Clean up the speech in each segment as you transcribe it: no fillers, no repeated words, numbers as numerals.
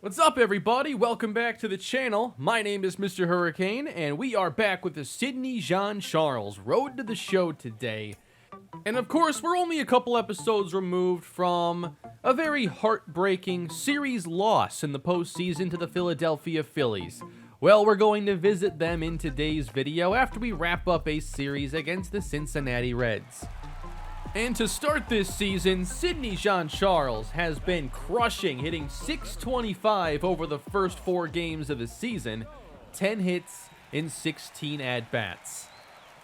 What's up, everybody? Welcome back to the channel. My name is Mr. Hurricane, and we are back with the Sidney Jean-Charles Road to the Show today. And of course, we're only a couple episodes removed from a very heartbreaking series loss in the postseason to the Philadelphia Phillies. Well, we're going to visit them in today's video after we wrap up a series against the Cincinnati Reds. And to start this season, Sidney Jean-Charles has been crushing, hitting .625 over the first 4 games of the season, 10 hits in 16 at-bats.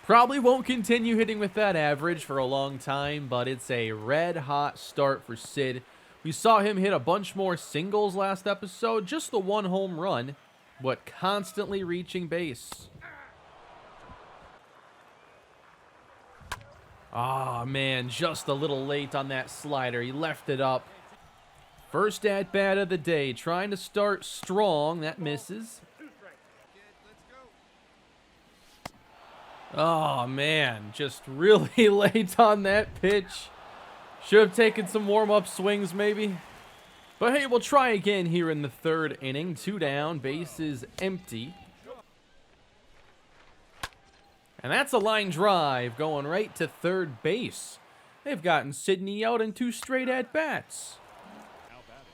Probably won't continue hitting with that average for a long time, but it's a red-hot start for Sid. We saw him hit a bunch more singles last episode, just the 1 home run, but constantly reaching base. Ah, man, just a little late on that slider. He left it up. First at-bat of the day, trying to start strong. That misses. Oh, man, just really late on that pitch. Should have taken some warm-up swings, maybe. But hey, we'll try again here in the 3rd inning. 2 down, bases empty. And that's a line drive going right to 3rd base. They've gotten Sidney out in 2 straight at-bats.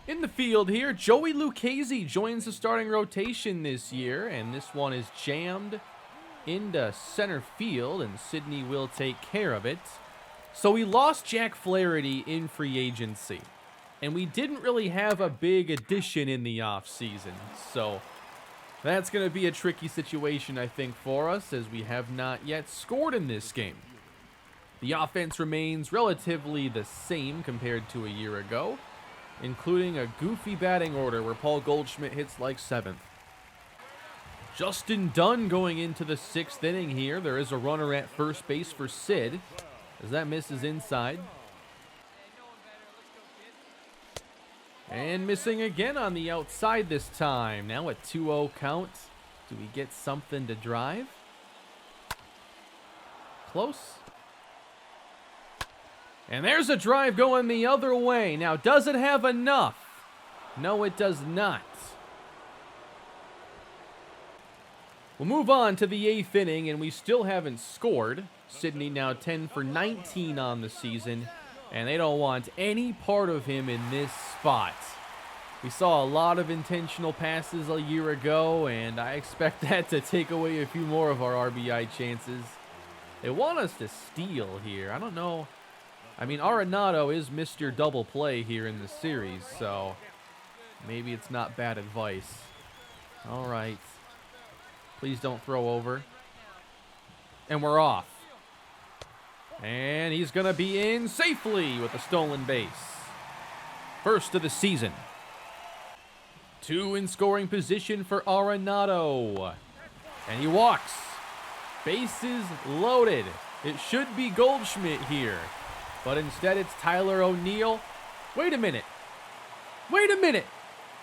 In the field here, Joey Lucchesi joins the starting rotation this year, and this one is jammed into center field, and Sidney will take care of it. So we lost Jack Flaherty in free agency, and we didn't really have a big addition in the offseason, so that's going to be a tricky situation, I think, for us, as we have not yet scored in this game. The offense remains relatively the same compared to a year ago, including a goofy batting order where Paul Goldschmidt hits like 7th. Justin Dunn going into the 6th inning here. There is a runner at first base for Sid, as that misses inside. And missing again on the outside this time. Now a 2-0 count. Do we get something to drive? Close. And there's a drive going the other way. Now, does it have enough? No, it does not. We'll move on to the 8th inning, and we still haven't scored. Sidney now 10 for 19 on the season, and they don't want any part of him in this spot. We saw a lot of intentional passes a year ago, and I expect that to take away a few more of our RBI chances. They want us to steal here. I don't know. I mean, Arenado is Mr. Double Play here in the series, so maybe it's not bad advice. All right. Please don't throw over. And we're off. And he's going to be in safely with a stolen base. First of the season. 2 in scoring position for Arenado. And he walks. Bases loaded. It should be Goldschmidt here. But instead it's Tyler O'Neill. Wait a minute. Wait a minute.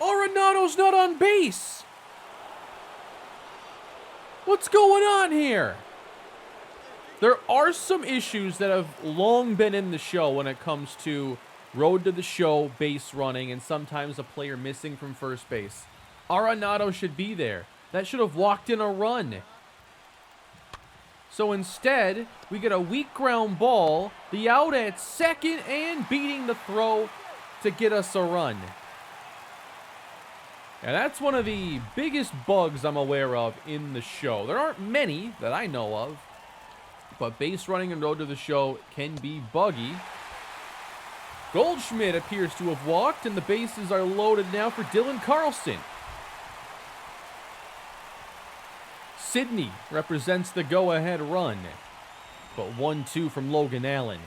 Arenado's not on base. What's going on here? There are some issues that have long been in the show when it comes to road to the show, base running, and sometimes a player missing from first base. Arenado should be there. That should have walked in a run. So instead, we get a weak ground ball, the out at second, and beating the throw to get us a run. And that's one of the biggest bugs I'm aware of in the show. There aren't many that I know of, but base running and road to the show can be buggy. Goldschmidt appears to have walked, and the bases are loaded now for Dylan Carlson. Sidney represents the go-ahead run, but 1-2 from Logan Allen.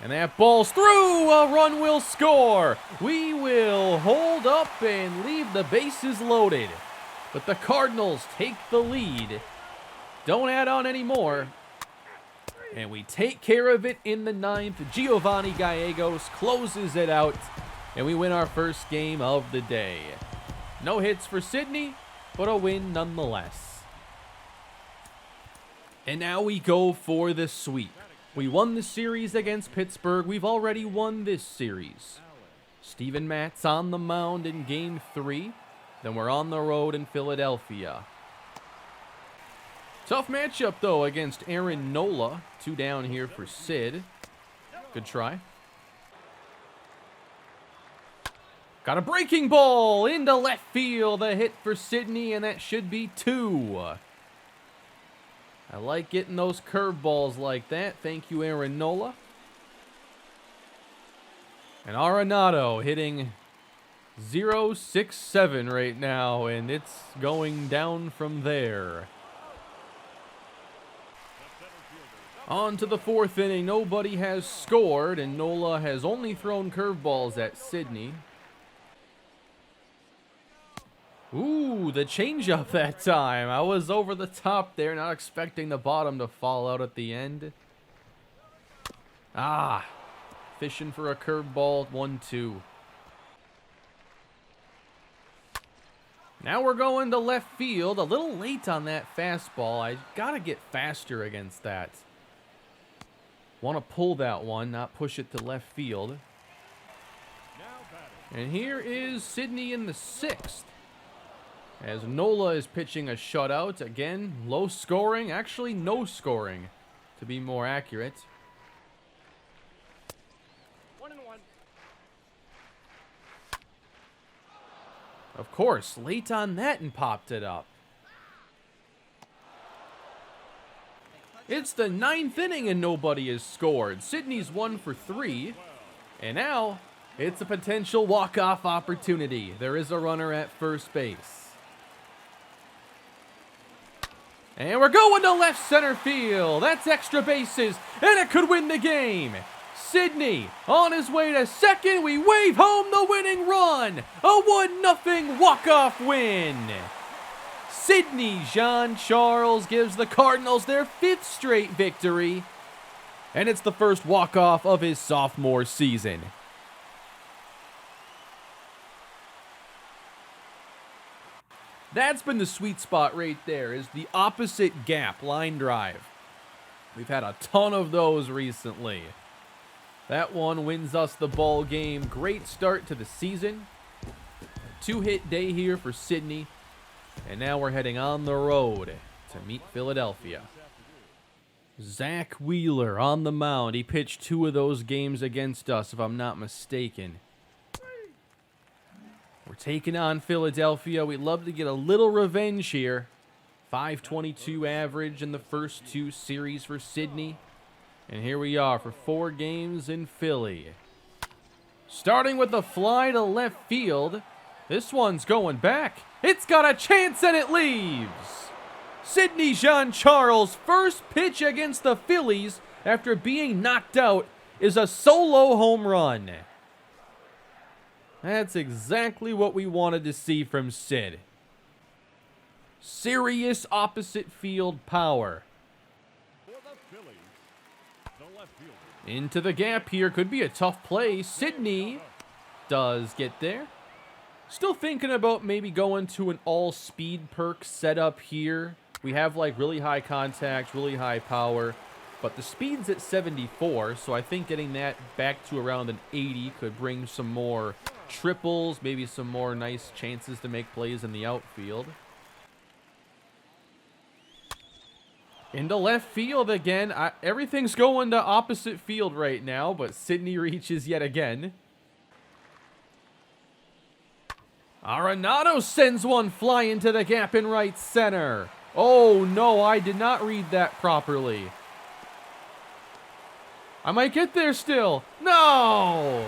And that ball's through. A run will score. We will hold up and leave the bases loaded. But the Cardinals take the lead. Don't add on anymore. And we take care of it in the 9th. Giovanni Gallegos closes it out. And we win our first game of the day. No hits for Sidney, but a win nonetheless. And now we go for the sweep. We won the series against Pittsburgh. We've already won this series. Steven Matz on the mound in Game 3. Then we're on the road in Philadelphia. Tough matchup, though, against Aaron Nola. 2 down here for Sid. Good try. Got a breaking ball into left field. A hit for Sidney, and that should be 2. I like getting those curveballs like that. Thank you, Aaron Nola. And Arenado hitting .067 right now, and it's going down from there. On to the 4th inning. Nobody has scored, and Nola has only thrown curveballs at Sidney. Ooh, the changeup that time. I was over the top there, not expecting the bottom to fall out at the end. Fishing for a curveball, 1-2. Now we're going to left field. A little late on that fastball. I gotta get faster against that. Want to pull that one, not push it to left field. And here is Sidney in the 6th. As Nola is pitching a shutout. Again, low scoring. Actually, no scoring, to be more accurate. 1-1. Of course, late on that and popped it up. It's the 9th inning and nobody has scored. Sidney's 1 for 3. And now, it's a potential walk-off opportunity. There is a runner at first base. And we're going to left center field. That's extra bases, and it could win the game. Sidney on his way to second. We wave home the winning run. A 1-0 walk-off win. Sidney Jean-Charles gives the Cardinals their 5th straight victory. And it's the first walk-off of his sophomore season. That's been the sweet spot right there, is the opposite gap line drive. We've had a ton of those recently. That one wins us the ball game. Great start to the season. 2-hit day here for Sidney. And now we're heading on the road to meet Philadelphia. Zach Wheeler on the mound. He pitched 2 of those games against us, if I'm not mistaken. We're taking on Philadelphia. We'd love to get a little revenge here. .522 average in the first 2 series for Sidney. And here we are for 4 games in Philly. Starting with a fly to left field. This one's going back. It's got a chance and it leaves. Sidney Jean-Charles' first pitch against the Phillies after being knocked out is a solo home run. That's exactly what we wanted to see from Sid. Serious opposite field power. Into the gap here. Could be a tough play. Sidney does get there. Still thinking about maybe going to an all-speed perk setup here. We have like really high contact, really high power, but the speed's at 74, so I think getting that back to around an 80 could bring some more triples, maybe some more nice chances to make plays in the outfield. Into left field again. Everything's going to opposite field right now, but Sidney reaches yet again. Arenado sends one flying into the gap in right center. Oh no, I did not read that properly. I might get there still. No!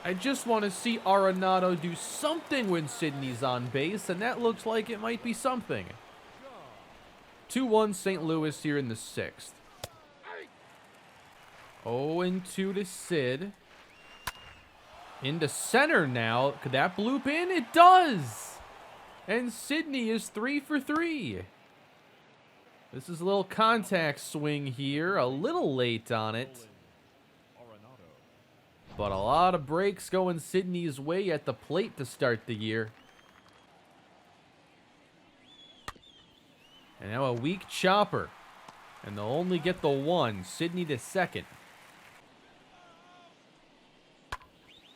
I just want to see Arenado do something when Sidney's on base, and that looks like it might be something. 2-1 St. Louis here in the 6th. 0-2 to Sid. Into center now. Could that bloop in? It does! And Sidney is 3 for 3. This is a little contact swing here. A little late on it. But a lot of breaks going Sidney's way at the plate to start the year. And now a weak chopper. And they'll only get the 1. Sidney to second.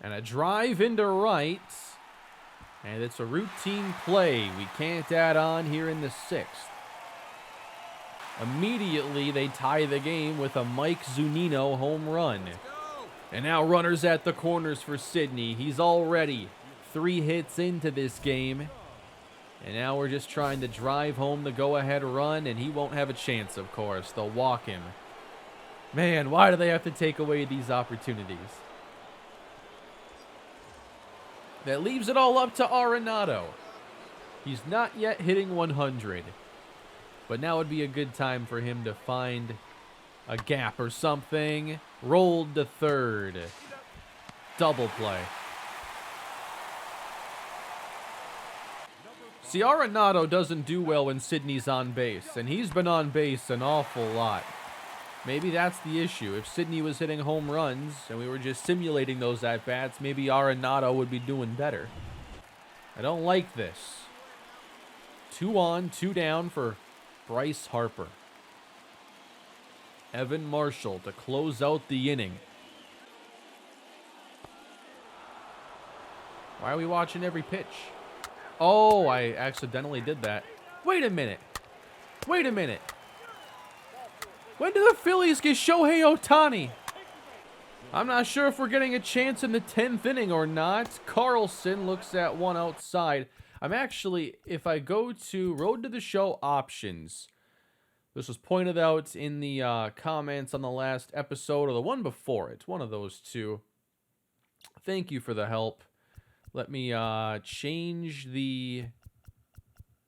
And a drive into right. And it's a routine play. We can't add on here in the 6th. Immediately, they tie the game with a Mike Zunino home run. And now runners at the corners for Sidney. He's already 3 hits into this game. And now we're just trying to drive home the go-ahead run, and he won't have a chance, of course. They'll walk him. Man, why do they have to take away these opportunities? That leaves it all up to Arenado. He's not yet hitting 100. But now would be a good time for him to find a gap or something. Rolled to third. Double play. See, Arenado doesn't do well when Sidney's on base, and he's been on base an awful lot. Maybe that's the issue. If Sidney was hitting home runs and we were just simulating those at-bats, maybe Arenado would be doing better. I don't like this. 2 on, 2 down for Bryce Harper. Evan Marshall to close out the inning. Why are we watching every pitch? Oh, I accidentally did that. Wait a minute. Wait a minute. When do the Phillies get Shohei Ohtani? I'm not sure if we're getting a chance in the 10th inning or not. Carlson looks at one outside. I'm actually, if I go to Road to the Show options, this was pointed out in the comments on the last episode or the one before it. One of those two. Thank you for the help. Let me change the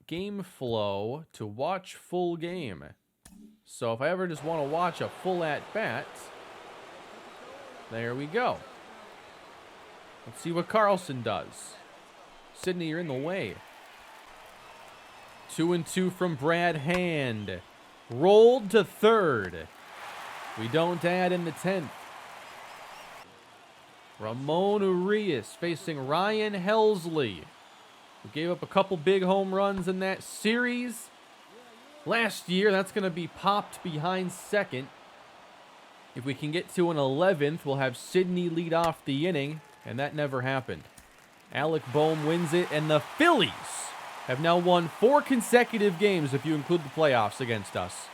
game flow to watch full game. So if I ever just want to watch a full at-bat, there we go. Let's see what Carlson does. Sidney, you're in the way. 2-2 from Brad Hand. Rolled to third. We don't add in the 10th. Ramon Urias facing Ryan Helsley, who gave up a couple big home runs in that series last year. That's going to be popped behind second. If we can get to an 11th, we'll have Sidney lead off the inning, and that never happened. Alec Boehm wins it, and the Phillies have now won 4 consecutive games if you include the playoffs against us.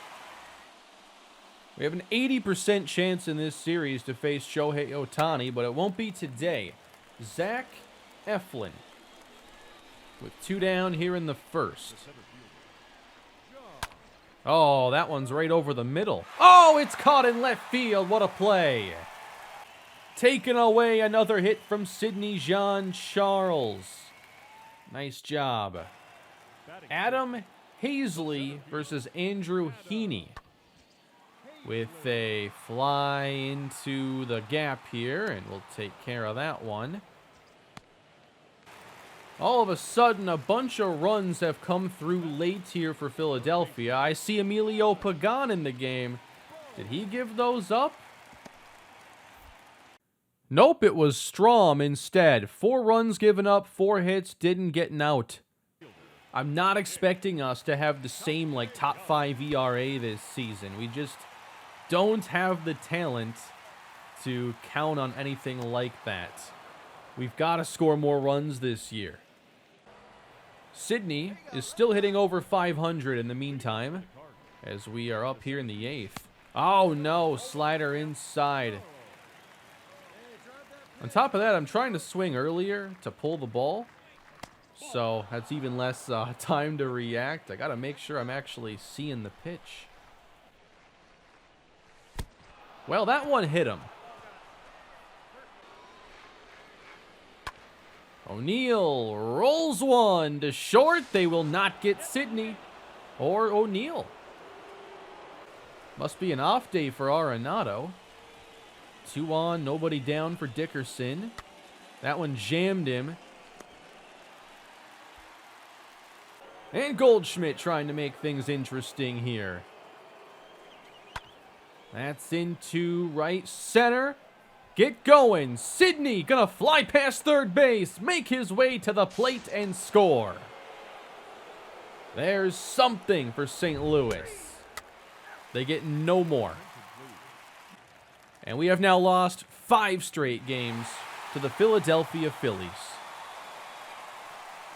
We have an 80% chance in this series to face Shohei Ohtani, but it won't be today. Zach Eflin with 2 down here in the 1st. Oh, that one's right over the middle. Oh, it's caught in left field. What a play. Taking away another hit from Sidney Jean-Charles. Nice job. Adam Hazley versus Andrew Heaney. With a fly into the gap here, and we'll take care of that one. All of a sudden, a bunch of runs have come through late here for Philadelphia. I see Emilio Pagan in the game. Did he give those up? Nope, it was Strom instead. 4 runs given up, 4 hits, didn't get an out. I'm not expecting us to have the same top 5 ERA this season. We just don't have the talent to count on anything like that. We've got to score more runs this year. Sidney is still hitting over 500 in the meantime, as we are up here in the 8th. Oh no, slider inside. On top of that, I'm trying to swing earlier to pull the ball, so that's even less time to react. I got to make sure I'm actually seeing the pitch. Well, that one hit him. O'Neal rolls one to short. They will not get Sidney or O'Neal. Must be an off day for Arenado. 2 on, nobody down for Dickerson. That one jammed him. And Goldschmidt trying to make things interesting here. That's into right center. Get going. Sidney gonna fly past third base, make his way to the plate and score. There's something for St. Louis. They get no more. And we have now lost 5 straight games to the Philadelphia Phillies.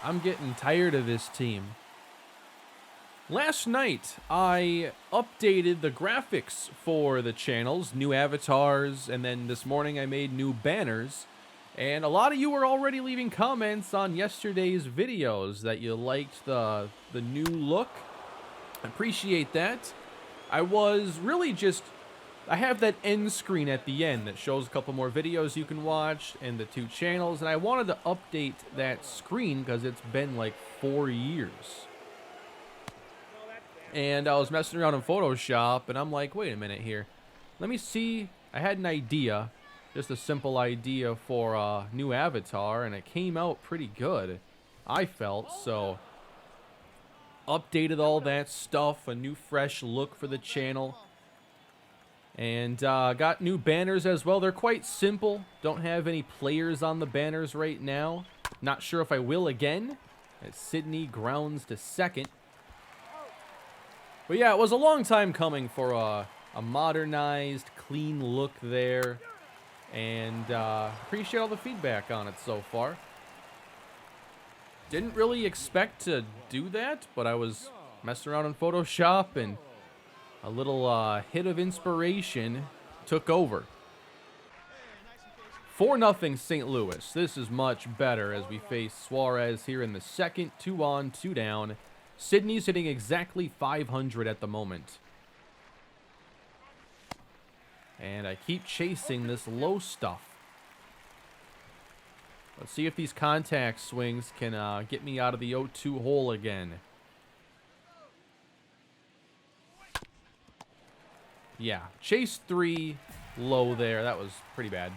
I'm getting tired of this team. Last night, I updated the graphics for the channels, new avatars, and then this morning I made new banners. And a lot of you were already leaving comments on yesterday's videos that you liked the new look. I appreciate that. I was really just... I have that end screen at the end that shows a couple more videos you can watch and the 2 channels. And I wanted to update that screen because it's been like 4 years. And I was messing around in Photoshop, and I'm like, wait a minute here. Let me see. I had an idea, just a simple idea for a new avatar, and it came out pretty good, I felt. So, updated all that stuff, a new fresh look for the channel. And got new banners as well. They're quite simple. Don't have any players on the banners right now. Not sure if I will again. As Sydney grounds to second. But yeah, it was a long time coming for a modernized, clean look there. And appreciate all the feedback on it so far. Didn't really expect to do that, but I was messing around in Photoshop and a little hit of inspiration took over. 4-0 St. Louis. This is much better as we face Suarez here in the second. 2 on, 2 down. Sydney's hitting exactly 500 at the moment. And I keep chasing this low stuff. Let's see if these contact swings can get me out of the 0-2 hole again. Yeah, chase 3 low there. That was pretty bad.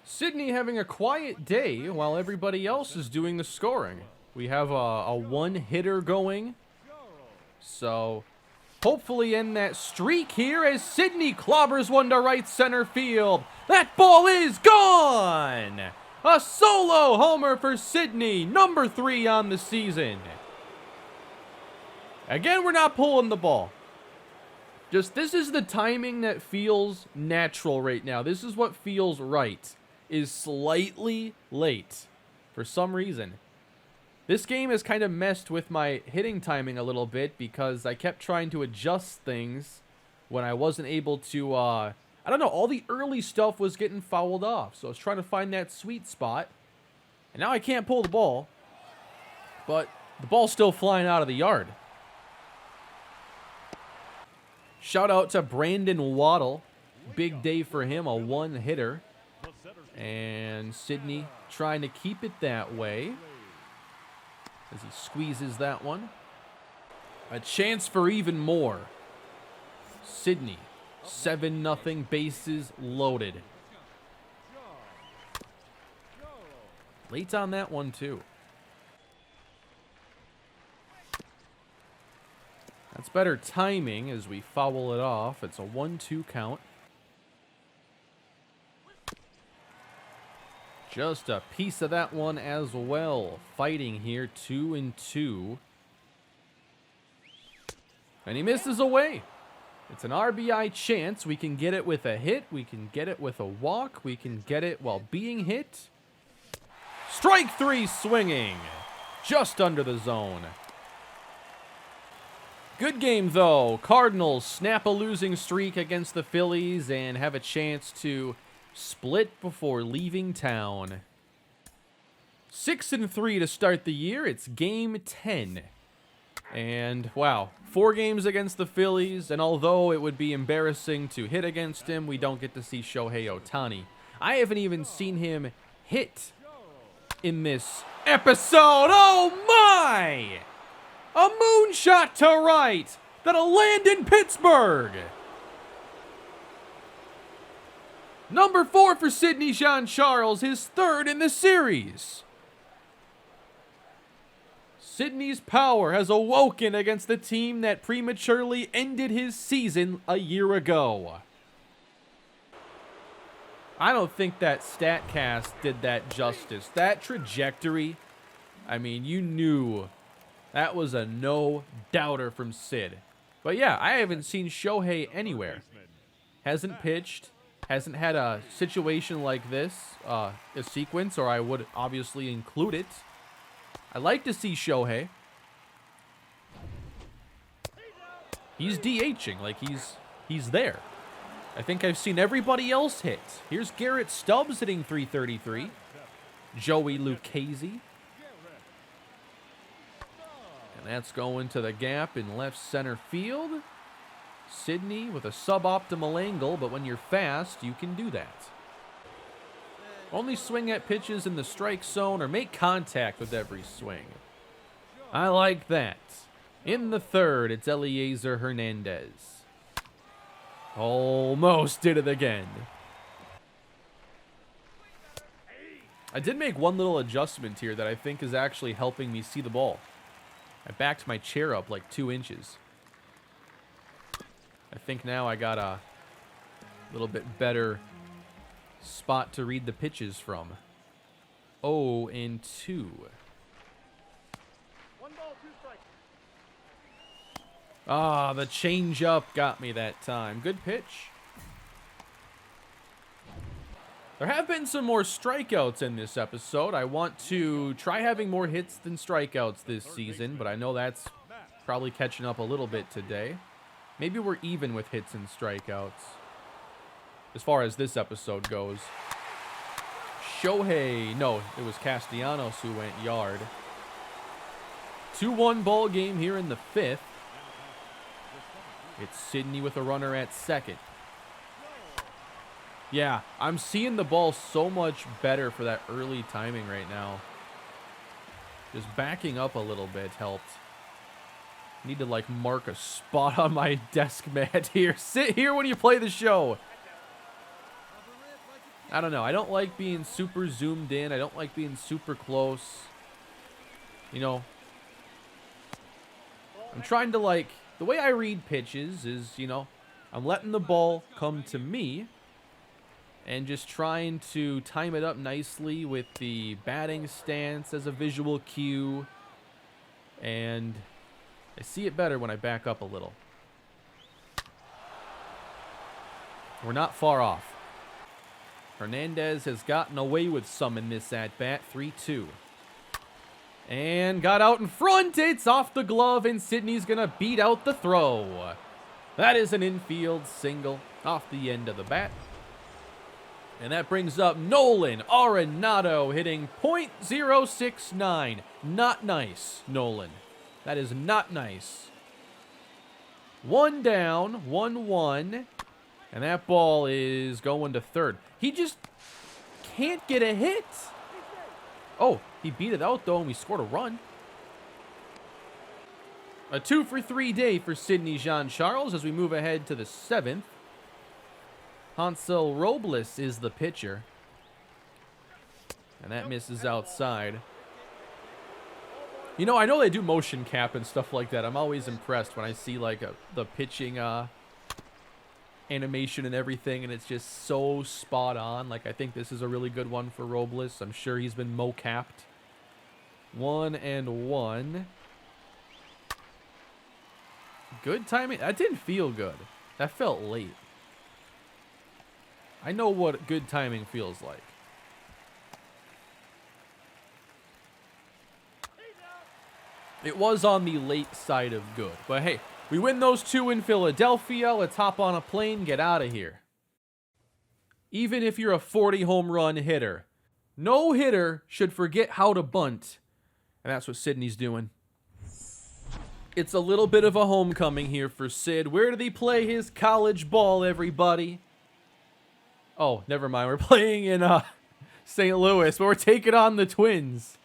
Sydney having a quiet day while everybody else is doing the scoring. We have a one-hitter going. So, hopefully end that streak here as Sydney clobbers one to right center field. That ball is gone! A solo homer for Sydney, number 3 on the season. Again, we're not pulling the ball. Just, this is the timing that feels natural right now. This is what feels right. Is slightly late for some reason. This game has kind of messed with my hitting timing a little bit because I kept trying to adjust things when I wasn't able to, I don't know, all the early stuff was getting fouled off. So I was trying to find that sweet spot. And now I can't pull the ball. But the ball's still flying out of the yard. Shout out to Brandon Waddle. Big day for him, a one-hitter. And Sydney trying to keep it that way as he squeezes that one. A chance for even more. Sydney, 7-0, bases loaded. Late on that one, too. That's better timing as we foul it off. It's a 1-2 count. Just a piece of that one as well. Fighting here, 2-2. And he misses away. It's an RBI chance. We can get it with a hit. We can get it with a walk. We can get it while being hit. Strike 3 swinging. Just under the zone. Good game, though. Cardinals snap a losing streak against the Phillies and have a chance to split before leaving town. 6-3 to start the year. It's game 10. And, wow, 4 games against the Phillies, and although it would be embarrassing to hit against him, we don't get to see Shohei Ohtani. I haven't even seen him hit in this episode. Oh, my! A moonshot to right that'll land in Pittsburgh. Number 4 for Sydney Jean-Charles, his 3rd in the series. Sydney's power has awoken against the team that prematurely ended his season a year ago. I don't think that StatCast did that justice. That trajectory, I mean, you knew that was a no-doubter from Sid. But yeah, I haven't seen Shohei anywhere. Hasn't pitched. hasn't had a situation like this, a sequence, or I would obviously include it. I like to see Shohei. He's DHing, like he's there. I think I've seen everybody else hit. Here's Garrett Stubbs hitting .333. Joey Lucchese. And that's going to the gap in left center field. Sidney with a suboptimal angle, but when you're fast, you can do that. Only swing at pitches in the strike zone or make contact with every swing. I like that. In the third, it's Eliezer Hernandez. Almost did it again. I did make one little adjustment here that I think is actually helping me see the ball. I backed my chair up like 2 inches. I think now I got a little bit better spot to read the pitches from. 0-2. Ah, the changeup got me that time. Good pitch. There have been some more strikeouts in this episode. I want to try having more hits than strikeouts this season, but I know that's probably catching up a little bit today. Maybe we're even with hits and strikeouts as far as this episode goes. Shohei, no, it was Castellanos who went yard. 2-1 ball game here in the 5th. It's Sidney with a runner at second. Yeah, I'm seeing the ball so much better for that early timing right now. Just backing up a little bit helped. Need to, like, mark a spot on my desk mat here. Sit here when you play the show. I don't know. I don't like being super zoomed in. I don't like being super close. You know, I'm trying to, like, the way I read pitches is, you know, I'm letting the ball come to me and just trying to time it up nicely with the batting stance as a visual cue. And I see it better when I back up a little. We're not far off. Hernandez has gotten away with some in this at-bat. 3-2. And got out in front. It's off the glove, and Sidney's going to beat out the throw. That is an infield single off the end of the bat. And that brings up Nolan Arenado hitting .069. Not nice, Nolan. That is not nice. 1 down, 1-1. And that ball is going to third. He just can't get a hit. Oh, he beat it out, though, and we scored a run. A 2-for-3 day for Sidney Jean-Charles as we move ahead to the 7th. Hansel Robles is the pitcher. And that misses outside. You know, I know they do motion cap and stuff like that. I'm always impressed when I see, like, the pitching animation and everything, and it's just so spot on. Like, I think this is a really good one for Robles. I'm sure he's been mo-capped. 1-1. Good timing. That didn't feel good. That felt late. I know what good timing feels like. It was on the late side of good. But hey, we win those 2 in Philadelphia. Let's hop on a plane, get out of here. Even if you're a 40 home run hitter, no hitter should forget how to bunt. And that's what Sidney's doing. It's a little bit of a homecoming here for Sid. Where did he play his college ball, everybody? Oh, never mind. We're playing in St. Louis, but we're taking on the Twins.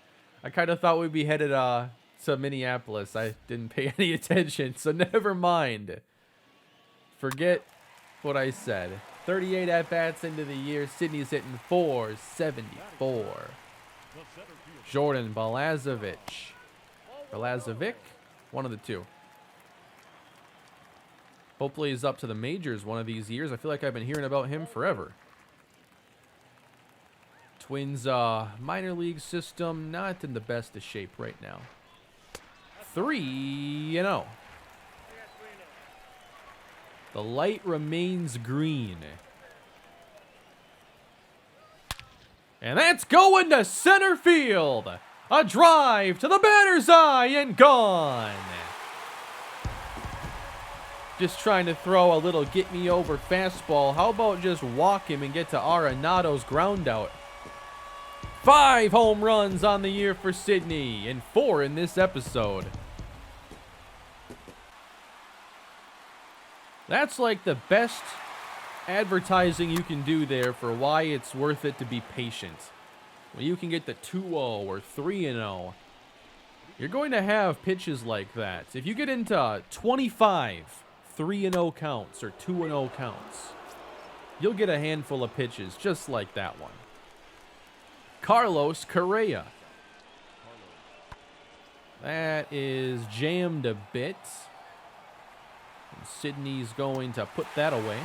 I kind of thought we'd be headed to Minneapolis. I didn't pay any attention, so never mind. Forget what I said. 38 at-bats into the year. Sidney's hitting .474. Jordan Balazovic. One of the two. Hopefully he's up to the majors one of these years. I feel like I've been hearing about him forever. Twins minor league system not in the best of shape right now. 3-0. The light remains green. And that's going to center field. A drive to the batter's eye and gone. Just trying to throw a little get-me-over fastball. How about just walk him and get to Arenado's ground out? 5 home runs on the year for Sidney, and 4 in this episode. That's like the best advertising you can do there for why it's worth it to be patient. When you can get the 2-0 or 3-0, you're going to have pitches like that. If you get into 25 3-0 counts or 2-0 counts, you'll get a handful of pitches just like that one. Carlos Correa. That is jammed a bit. And Sidney's going to put that away.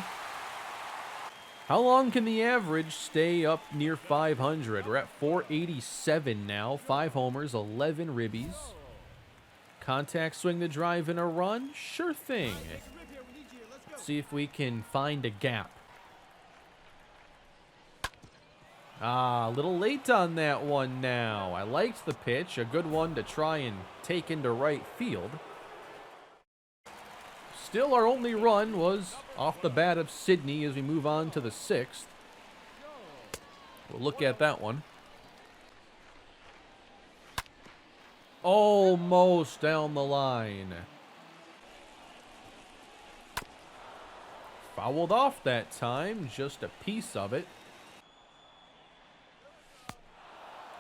How long can the average stay up near 500? We're at 487 now. 5 homers, 11 ribbies. Contact swing the drive and a run? Sure thing. Let's see if we can find a gap. A little late on that one now. I liked the pitch. A good one to try and take into right field. Still, our only run was off the bat of Sidney as we move on to the 6th. We'll look at that one. Almost down the line. Fouled off that time, just a piece of it.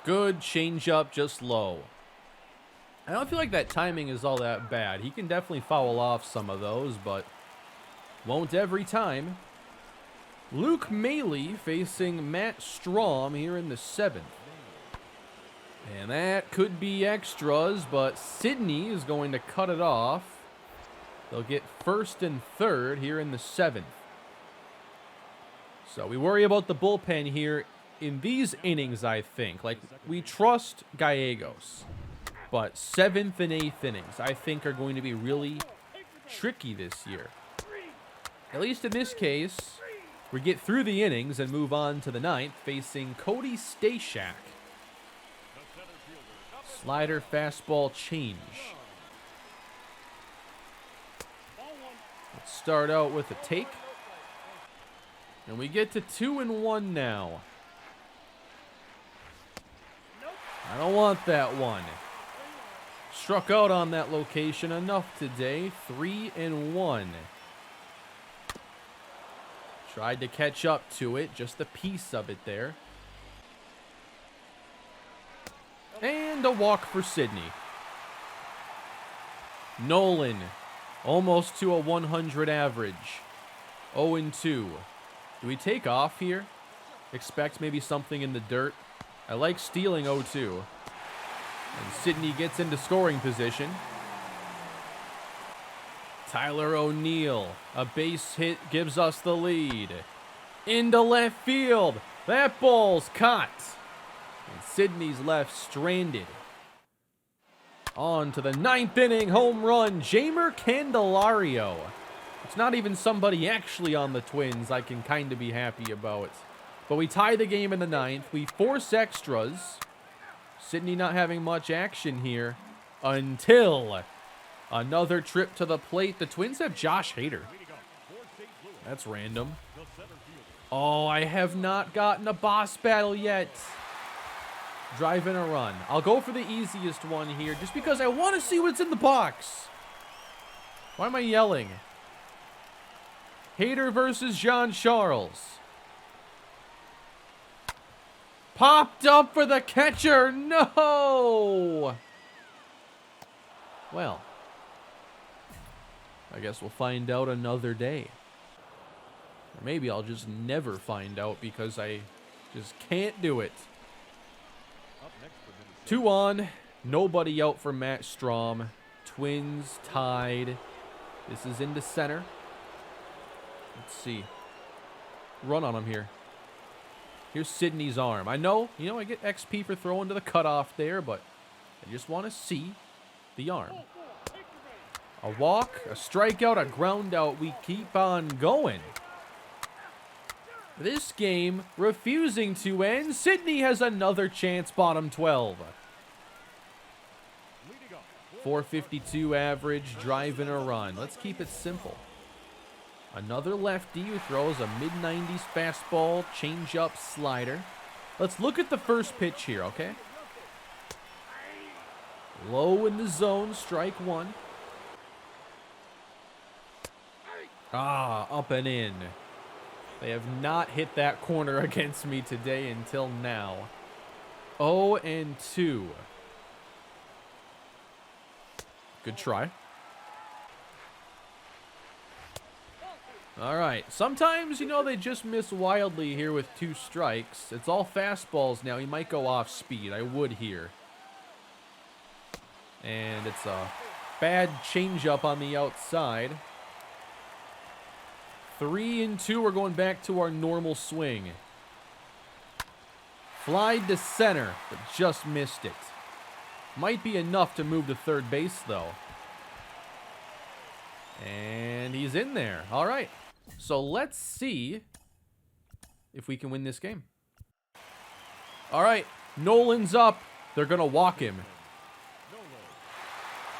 Good changeup, just low. I don't feel like that timing is all that bad. He can definitely foul off some of those, but won't every time. Luke Maley facing Matt Strom here in the 7th. And that could be extras, but Sidney is going to cut it off. They'll get 1st and 3rd here in the 7th. So we worry about the bullpen here in these innings, I think. Like, we trust Gallegos. But 7th and 8th innings, I think, are going to be really tricky this year. At least in this case, we get through the innings and move on to the 9th, facing Cody Stashak. Slider, fastball, change. Let's start out with a take. And we get to 2-1 now. I don't want that one. Struck out on that location enough today. 3-1. Tried to catch up to it. Just a piece of it there. And a walk for Sidney. Nolan. Almost to a 100 average. 0-2. Do we take off here? Expect maybe something in the dirt. I like stealing 0-2. And Sidney gets into scoring position. Tyler O'Neill. A base hit gives us the lead. Into left field. That ball's caught. And Sidney's left stranded. On to the 9th inning home run. Jeimer Candelario. It's not even somebody actually on the Twins I can kind of be happy about. But we tie the game in the 9th. We force extras. Sidney not having much action here until another trip to the plate. The Twins have Josh Hader. That's random. Oh, I have not gotten a boss battle yet. Drive in a run. I'll go for the easiest one here just because I want to see what's in the box. Why am I yelling? Hader versus John Charles. Popped up for the catcher. No! Well, I guess we'll find out another day. Or maybe I'll just never find out because I just can't do it. 2 on. Nobody out for Matt Strom. Twins tied. This is into center. Let's see. Run on him here. Here's Sidney's arm. I know, I get XP for throwing to the cutoff there, but I just want to see the arm. A walk, a strikeout, a ground out. We keep on going. This game refusing to end. Sydney has another chance, bottom 12. 452 average, driving a run. Let's keep it simple. Another lefty who throws a mid-90s fastball, change-up, slider. Let's look at the first pitch here, okay? Low in the zone, strike one. Up and in. They have not hit that corner against me today until now. 0-2. Good try. All right. Sometimes, they just miss wildly here with 2 strikes. It's all fastballs now. He might go off speed. I would here. And it's a bad changeup on the outside. 3-2. We're going back to our normal swing. Flied to center, but just missed it. Might be enough to move to third base, though. And he's in there. All right. So let's see if we can win this game. All right. Nolan's up. They're going to walk him.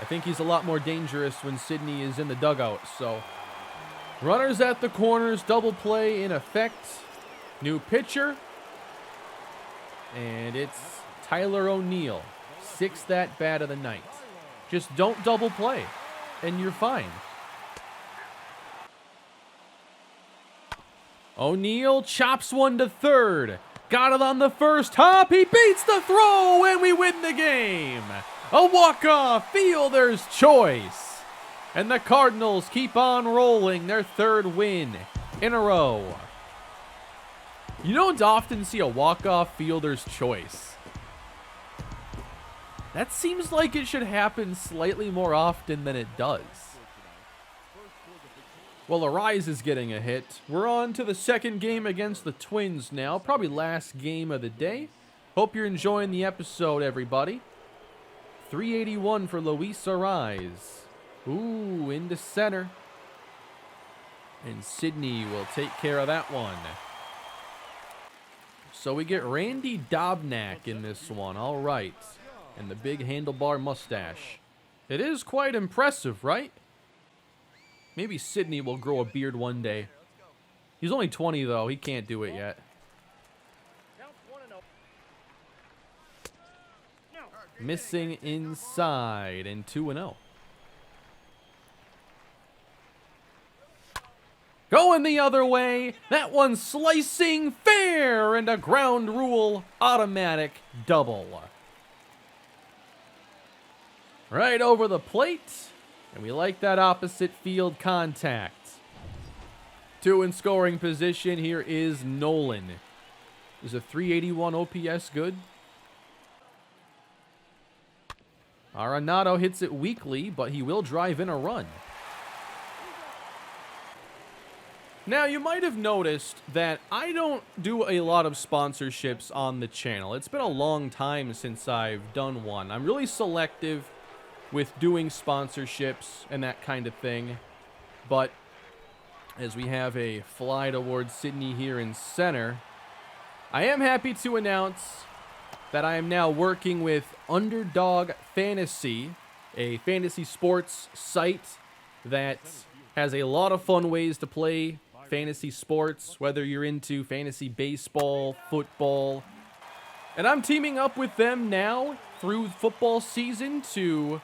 I think he's a lot more dangerous when Sydney is in the dugout. So runners at the corners. Double play in effect. New pitcher. And it's Tyler O'Neill. 6th at bat of the night. Just don't double play, and you're fine. O'Neill chops one to third. Got it on the first hop. He beats the throw, and we win the game. A walk-off fielder's choice. And the Cardinals keep on rolling, their 3rd win in a row. You don't often see a walk-off fielder's choice. That seems like it should happen slightly more often than it does. Well, Arise is getting a hit. We're on to the second game against the Twins now. Probably last game of the day. Hope you're enjoying the episode, everybody. 381 for Luis Arise. Ooh, into center. And Sydney will take care of that one. So we get Randy Dobnak in this one. All right. And the big handlebar mustache. It is quite impressive, right? Maybe Sydney will grow a beard one day. He's only 20, though. He can't do it yet. Missing inside and 2-0. Going the other way. That one slicing fair and a ground rule automatic double. Right over the plate, and we like that opposite field contact. 2 in scoring position. Here is Nolan. Is a 381 OPS good? Arenado hits it weakly, but he will drive in a run. Now, you might have noticed that I don't do a lot of sponsorships on the channel. It's been a long time since I've done one. I'm really selective with doing sponsorships and that kind of thing. But as we have a fly towards Sydney here in center, I am happy to announce that I am now working with Underdog Fantasy, a fantasy sports site that has a lot of fun ways to play fantasy sports, whether you're into fantasy baseball, football. And I'm teaming up with them now through football season to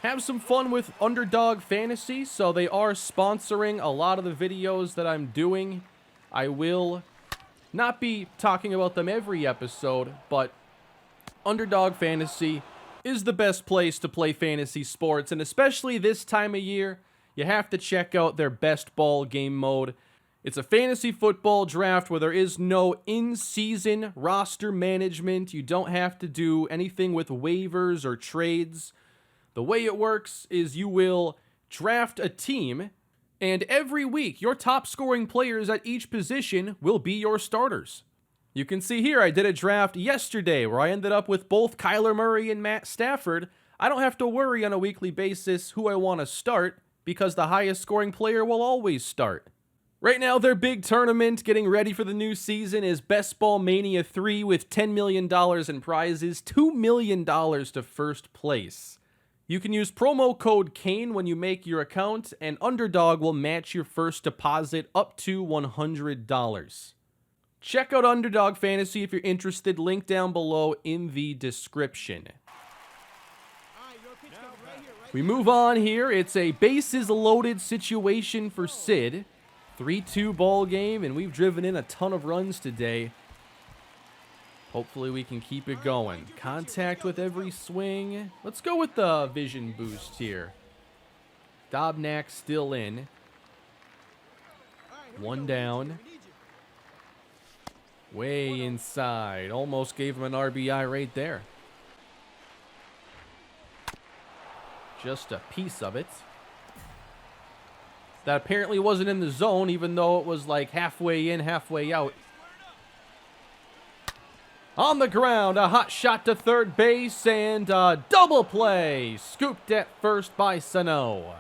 have some fun with Underdog Fantasy. So they are sponsoring a lot of the videos that I'm doing. I will not be talking about them every episode, but Underdog Fantasy is the best place to play fantasy sports, and especially this time of year, you have to check out their best ball game mode. It's a fantasy football draft where there is no in-season roster management. You don't have to do anything with waivers or trades. The way it works is you will draft a team, and every week your top scoring players at each position will be your starters. You can see here I did a draft yesterday where I ended up with both Kyler Murray and Matt Stafford. I don't have to worry on a weekly basis who I want to start because the highest scoring player will always start. Right now, their big tournament getting ready for the new season is Best Ball Mania 3 with $10 million in prizes, $2 million to first place. You can use promo code Kane when you make your account, and Underdog will match your first deposit up to $100. Check out Underdog Fantasy if you're interested, link down below in the description. We move on here. It's a bases loaded situation for Sid. 3-2 ball game, and we've driven in a ton of runs today. Hopefully we can keep it going. Contact with every swing. Let's go with the vision boost here. Dobnak still in. One down. Way inside. Almost gave him an RBI right there. Just a piece of it. That apparently wasn't in the zone, even though it was like halfway in, halfway out. On the ground, a hot shot to third base, and a double play. Scooped at first by Sano.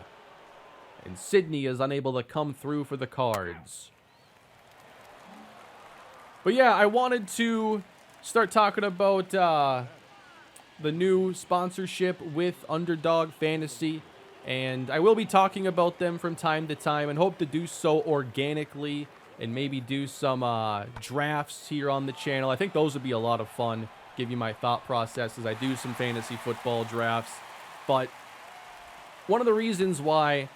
And Sydney is unable to come through for the Cards. But yeah, I wanted to start talking about the new sponsorship with Underdog Fantasy. And I will be talking about them from time to time and hope to do so organically and maybe do some drafts here on the channel. I think those would be a lot of fun. Give you my thought process as I do some fantasy football drafts. But one of the reasons why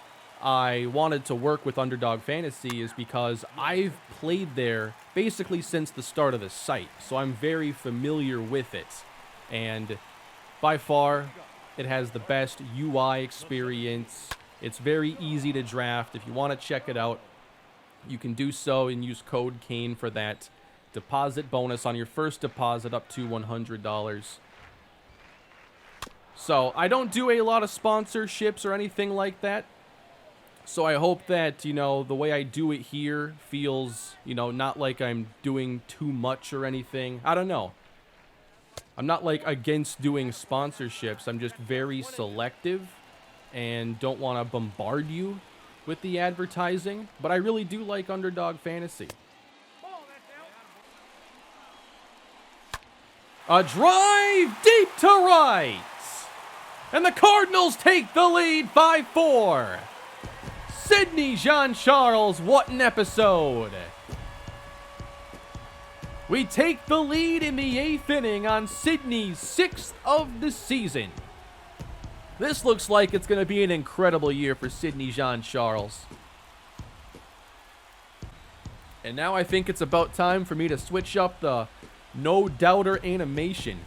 I wanted to work with Underdog Fantasy is because I've played there basically since the start of the site. So I'm very familiar with it. And by far, it has the best UI experience. It's very easy to draft. If you want to check it out, you can do so and use code Kane for that deposit bonus on your first deposit up to $100. So I don't do a lot of sponsorships or anything like that. So I hope that, you know, the way I do it here feels, you know, not like I'm doing too much or anything. I don't know. I'm not like against doing sponsorships. I'm just very selective and don't want to bombard you with the advertising. But I really do like Underdog Fantasy. A drive deep to right. And the Cardinals take the lead 5-4. Sydney Jean-Charles, what an episode. We take the lead in the 8th inning on Sydney's 6th of the season. This looks like it's going to be an incredible year for Sydney Jean-Charles. And now I think it's about time for me to switch up the no doubter animation.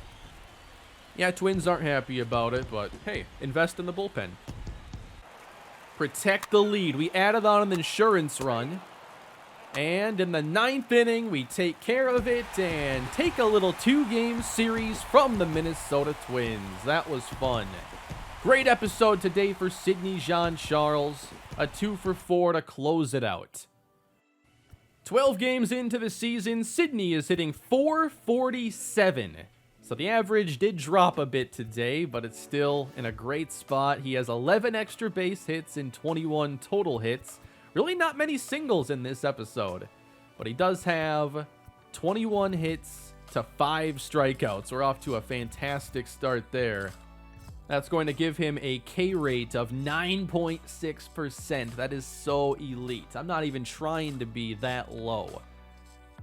Yeah, Twins aren't happy about it, but hey, invest in the bullpen. Protect the lead. We added on an insurance run. And in the 9th inning, we take care of it and take a little 2-game series from the Minnesota Twins. That was fun. Great episode today for Sydney Jean-Charles. A 2-for-4 to close it out. 12 games into the season, Sydney is hitting .447. So the average did drop a bit today, but it's still in a great spot. He has 11 extra base hits and 21 total hits. Really not many singles in this episode, but he does have 21 hits to 5 strikeouts. We're off to a fantastic start there. That's going to give him a K rate of 9.6%. That is so elite. I'm not even trying to be that low.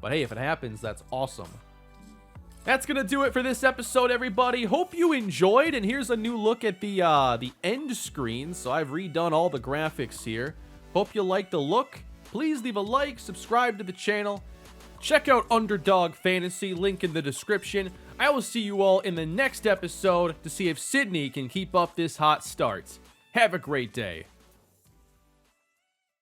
But hey, if it happens, that's awesome. That's going to do it for this episode, everybody. Hope you enjoyed, and here's a new look at the end screen. So I've redone all the graphics here. Hope you like the look. Please leave a like, subscribe to the channel. Check out Underdog Fantasy, link in the description. I will see you all in the next episode to see if Sydney can keep up this hot start. Have a great day.